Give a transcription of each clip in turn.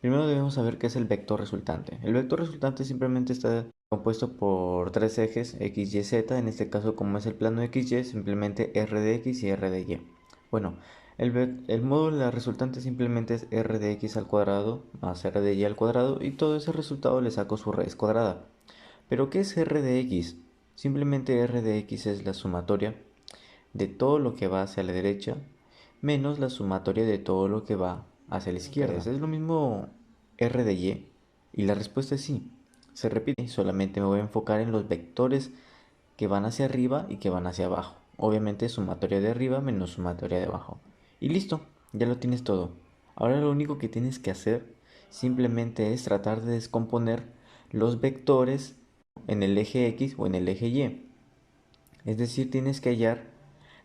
Primero debemos saber qué es el vector resultante. El vector resultante simplemente está compuesto por tres ejes, x, y, z. En este caso, como es el plano x, y, simplemente r de x y r de y. Bueno, el módulo de la resultante simplemente es r de x al cuadrado más r de y al cuadrado, y todo ese resultado le saco su raíz cuadrada. ¿Pero qué es r de x? Simplemente r de x es la sumatoria de todo lo que va hacia la derecha menos la sumatoria de todo lo que va hacia la izquierda. ¿Es lo mismo r de y la respuesta es sí. Se repite, solamente me voy a enfocar en los vectores que van hacia arriba y que van hacia abajo. Obviamente sumatoria de arriba menos sumatoria de abajo. Y listo, ya lo tienes todo. Ahora lo único que tienes que hacer simplemente es tratar de descomponer los vectores en el eje X o en el eje Y. Es decir, tienes que hallar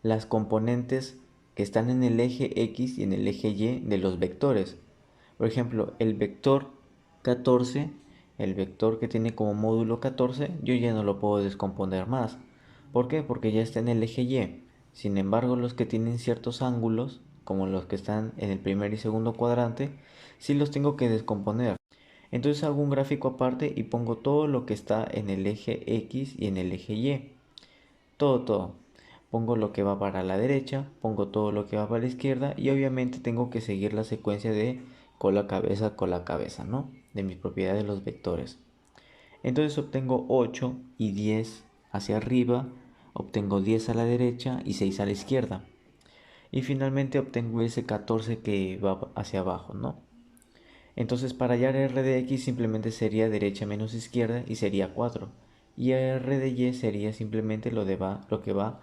las componentes que están en el eje X y en el eje Y de los vectores. Por ejemplo, el vector 14, el vector que tiene como módulo 14, yo ya no lo puedo descomponer más. ¿Por qué? Porque ya está en el eje Y. Sin embargo, los que tienen ciertos ángulos, como los que están en el primer y segundo cuadrante, sí los tengo que descomponer. Entonces hago un gráfico aparte y pongo todo lo que está en el eje X y en el eje Y. Todo. Pongo lo que va para la derecha, pongo todo lo que va para la izquierda, y obviamente tengo que seguir la secuencia de cola cabeza, ¿no? De mis propiedades de los vectores. Entonces obtengo 8 y 10 hacia arriba, obtengo 10 a la derecha y 6 a la izquierda. Y finalmente obtengo ese 14 que va hacia abajo, ¿no? Entonces para hallar r de x simplemente sería derecha menos izquierda y sería 4. Y r de y sería simplemente lo que va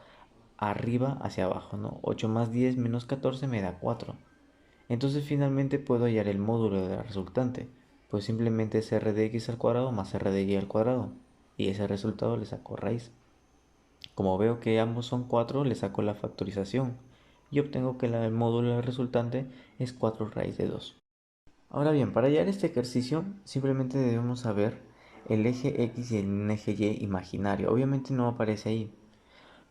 arriba hacia abajo, ¿no? 8 más 10 menos 14 me da 4. Entonces finalmente puedo hallar el módulo de la resultante, pues simplemente es r de x al cuadrado más r de y al cuadrado, y ese resultado le saco raíz. Como veo que ambos son 4, le saco la factorización y obtengo que el módulo de la resultante es 4 raíz de 2. Ahora bien, para hallar este ejercicio simplemente debemos saber el eje x y el eje y imaginario. Obviamente no aparece ahí,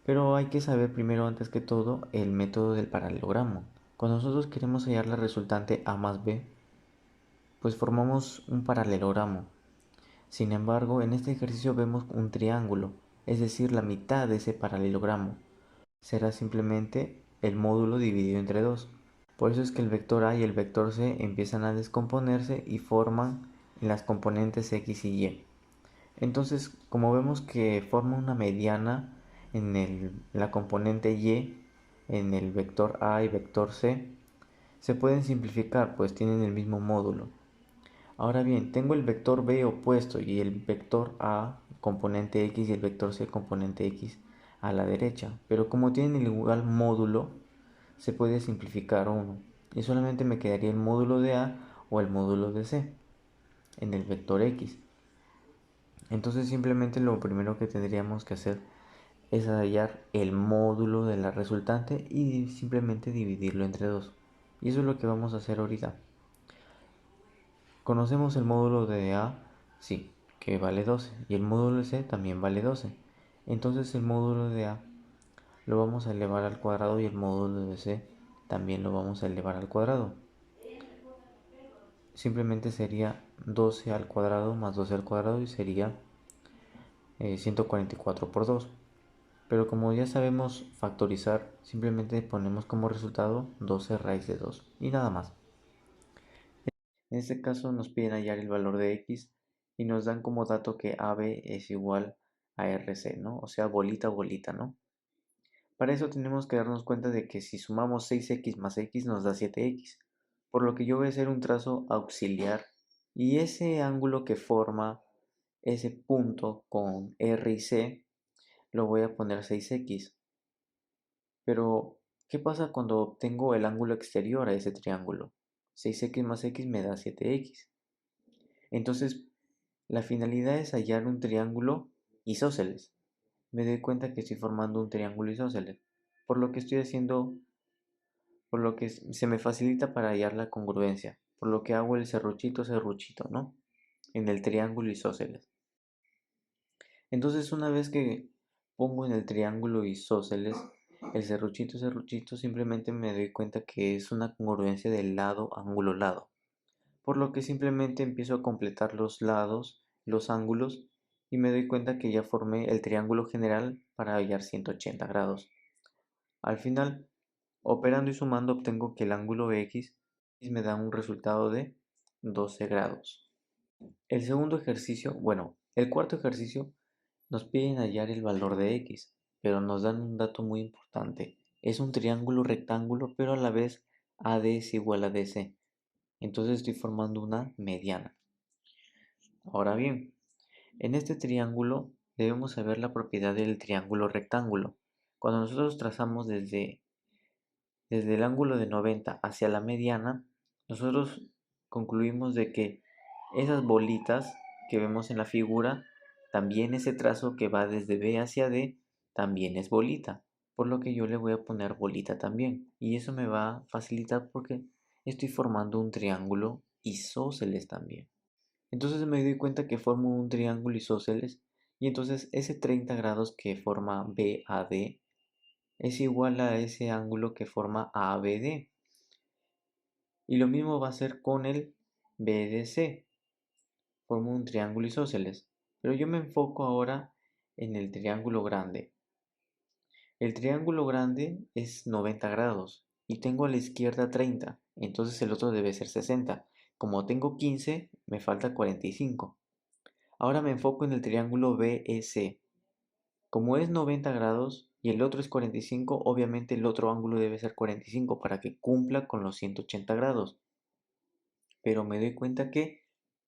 pero hay que saber primero, antes que todo, el método del paralelogramo. Cuando nosotros queremos hallar la resultante a más b, pues formamos un paralelogramo. Sin embargo, en este ejercicio vemos un triángulo, es decir, la mitad de ese paralelogramo será simplemente el módulo dividido entre 2. Por eso es que el vector A y el vector C empiezan a descomponerse y forman las componentes x y y. Entonces, como vemos que forma una mediana en la componente y, en el vector A y vector C, se pueden simplificar, pues tienen el mismo módulo. Ahora bien, tengo el vector B opuesto y el vector A componente x y el vector C componente x a la derecha, pero como tienen el igual módulo, se puede simplificar uno y solamente me quedaría el módulo de A o el módulo de C en el vector x. Entonces simplemente lo primero que tendríamos que hacer es hallar el módulo de la resultante y simplemente dividirlo entre 2. Y eso es lo que vamos a hacer ahorita. ¿Conocemos el módulo de A? Sí, que vale 12. Y el módulo de C también vale 12. Entonces el módulo de A lo vamos a elevar al cuadrado y el módulo de C también lo vamos a elevar al cuadrado. Simplemente sería 12 al cuadrado más 12 al cuadrado y sería 144 por 2. Pero como ya sabemos factorizar, simplemente ponemos como resultado 12 raíz de 2 y nada más. En este caso nos piden hallar el valor de x y nos dan como dato que AB es igual a RC, ¿no? O sea, bolita, bolita, ¿no? Para eso tenemos que darnos cuenta de que si sumamos 6x más x nos da 7x, por lo que yo voy a hacer un trazo auxiliar y ese ángulo que forma ese punto con R y C lo voy a poner 6x. Pero, ¿qué pasa cuando obtengo el ángulo exterior a ese triángulo? 6x más x me da 7x. Entonces, la finalidad es hallar un triángulo isósceles. Me doy cuenta que estoy formando un triángulo isósceles, por lo que estoy haciendo, por lo que se me facilita para hallar la congruencia, por lo que hago el serruchito, serruchito, ¿no? En el triángulo isósceles. Entonces, una vez que pongo en el triángulo isósceles el serruchito, serruchito, simplemente me doy cuenta que es una congruencia del lado, ángulo, lado. por lo que simplemente empiezo a completar los lados, los ángulos, y me doy cuenta que ya formé el triángulo general para hallar 180 grados. Al final, operando y sumando obtengo que el ángulo X me da un resultado de 12 grados. El segundo ejercicio, bueno, el cuarto ejercicio nos piden hallar el valor de X, pero nos dan un dato muy importante. Es un triángulo rectángulo, pero a la vez AD es igual a DC. Entonces estoy formando una mediana. Ahora bien, en este triángulo debemos saber la propiedad del triángulo rectángulo. Cuando nosotros trazamos desde el ángulo de 90 hacia la mediana, nosotros concluimos de que esas bolitas que vemos en la figura, también ese trazo que va desde B hacia D, también es bolita. Por lo que yo le voy a poner bolita también. Y eso me va a facilitar porque estoy formando un triángulo isósceles también. Entonces me doy cuenta que formo un triángulo isósceles y entonces ese 30 grados que forma BAD es igual a ese ángulo que forma ABD. Y lo mismo va a ser con el BDC. Formo un triángulo isósceles. Pero yo me enfoco ahora en el triángulo grande. El triángulo grande es 90 grados y tengo a la izquierda 30, entonces el otro debe ser 60. Como tengo 15, me falta 45. Ahora me enfoco en el triángulo BEC. Como es 90 grados y el otro es 45, obviamente el otro ángulo debe ser 45 para que cumpla con los 180 grados. Pero me doy cuenta que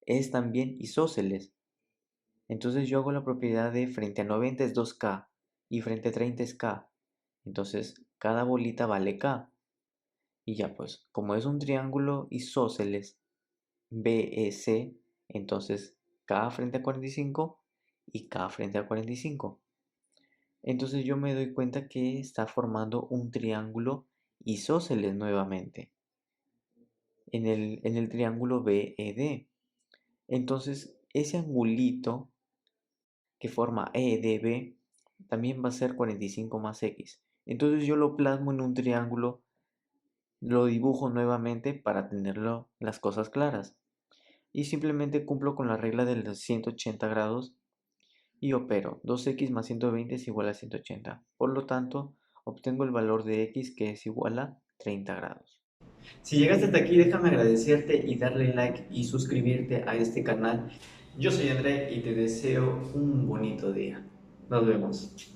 es también isósceles. Entonces yo hago la propiedad de frente a 90 es 2K y frente a 30 es K. Entonces cada bolita vale K. Y ya pues, como es un triángulo isósceles BEC, entonces K frente a 45 y K frente a 45. Entonces yo me doy cuenta que está formando un triángulo isósceles nuevamente en el triángulo BED. Entonces ese angulito que forma EDB también va a ser 45 más X. Entonces yo lo plasmo en un triángulo, lo dibujo nuevamente para tenerlo las cosas claras. Y simplemente cumplo con la regla de los 180 grados y opero. 2x más 120 es igual a 180. Por lo tanto, obtengo el valor de x que es igual a 30 grados. Si llegaste hasta aquí, déjame agradecerte y darle like y suscribirte a este canal. Yo soy André y te deseo un bonito día. Nos vemos.